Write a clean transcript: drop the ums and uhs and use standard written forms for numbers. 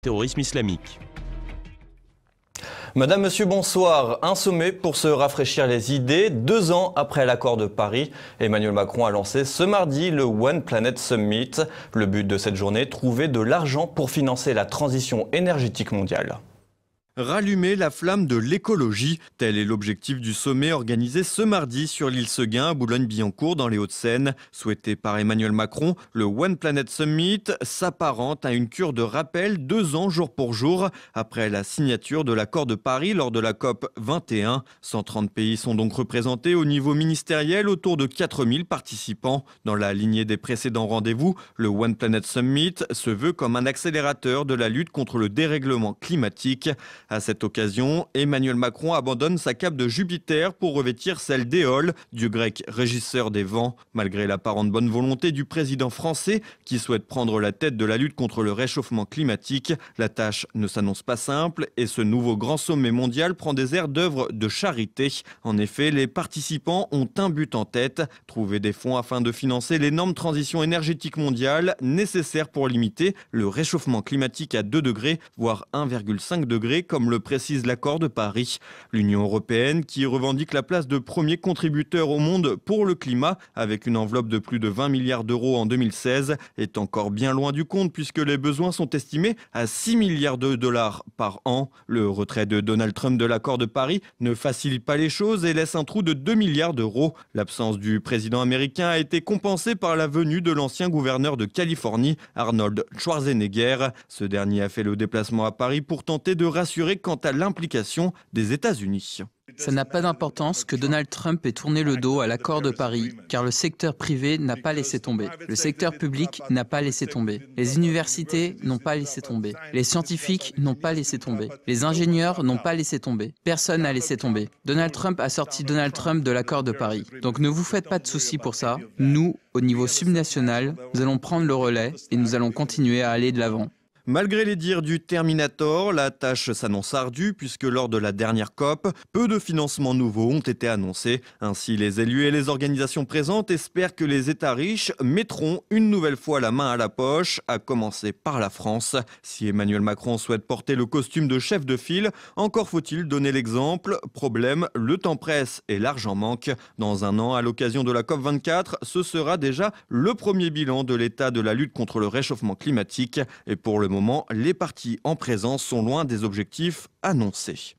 terrorisme islamique. Madame, Monsieur, bonsoir. Un sommet pour se rafraîchir les idées. 2 ans après l'accord de Paris, Emmanuel Macron a lancé ce mardi le One Planet Summit. Le but de cette journée, trouver de l'argent pour financer la transition énergétique mondiale. Rallumer la flamme de l'écologie, tel est l'objectif du sommet organisé ce mardi sur l'île Seguin à Boulogne-Billancourt dans les Hauts-de-Seine. Souhaité par Emmanuel Macron, le One Planet Summit s'apparente à une cure de rappel 2 ans jour pour jour après la signature de l'accord de Paris lors de la COP 21. 130 pays sont donc représentés au niveau ministériel, autour de 4000 participants. Dans la lignée des précédents rendez-vous, le One Planet Summit se veut comme un accélérateur de la lutte contre le dérèglement climatique. À cette occasion, Emmanuel Macron abandonne sa cape de Jupiter pour revêtir celle d'Éole, dieu grec régisseur des vents. Malgré l'apparente bonne volonté du président français qui souhaite prendre la tête de la lutte contre le réchauffement climatique, la tâche ne s'annonce pas simple et ce nouveau grand sommet mondial prend des airs d'œuvre de charité. En effet, les participants ont un but en tête, trouver des fonds afin de financer l'énorme transition énergétique mondiale nécessaire pour limiter le réchauffement climatique à 2 degrés, voire 1,5 degré, comme le précise l'accord de Paris. L'Union européenne, qui revendique la place de premier contributeur au monde pour le climat, avec une enveloppe de plus de 20 milliards d'euros en 2016, est encore bien loin du compte puisque les besoins sont estimés à 6 milliards de dollars par an. Le retrait de Donald Trump de l'accord de Paris ne facilite pas les choses et laisse un trou de 2 milliards d'euros. L'absence du président américain a été compensée par la venue de l'ancien gouverneur de Californie, Arnold Schwarzenegger. Ce dernier a fait le déplacement à Paris pour tenter de rassurer quant à l'implication des États-Unis. Ça n'a pas d'importance que Donald Trump ait tourné le dos à l'accord de Paris, car le secteur privé n'a pas laissé tomber. Le secteur public n'a pas laissé tomber. Les universités n'ont pas laissé tomber. Les scientifiques n'ont pas laissé tomber. Les ingénieurs n'ont pas laissé tomber. Personne n'a laissé tomber. Donald Trump a sorti Donald Trump de l'accord de Paris. Donc ne vous faites pas de soucis pour ça. Nous, au niveau subnational, nous allons prendre le relais et nous allons continuer à aller de l'avant. Malgré les dires du Terminator, la tâche s'annonce ardue puisque lors de la dernière COP, peu de financements nouveaux ont été annoncés. Ainsi, les élus et les organisations présentes espèrent que les États riches mettront une nouvelle fois la main à la poche, à commencer par la France. Si Emmanuel Macron souhaite porter le costume de chef de file, encore faut-il donner l'exemple. Problème, le temps presse et l'argent manque. Dans 1 an, à l'occasion de la COP 24, ce sera déjà le premier bilan de l'état de la lutte contre le réchauffement climatique. Et pour le moment, les partis en présence sont loin des objectifs annoncés.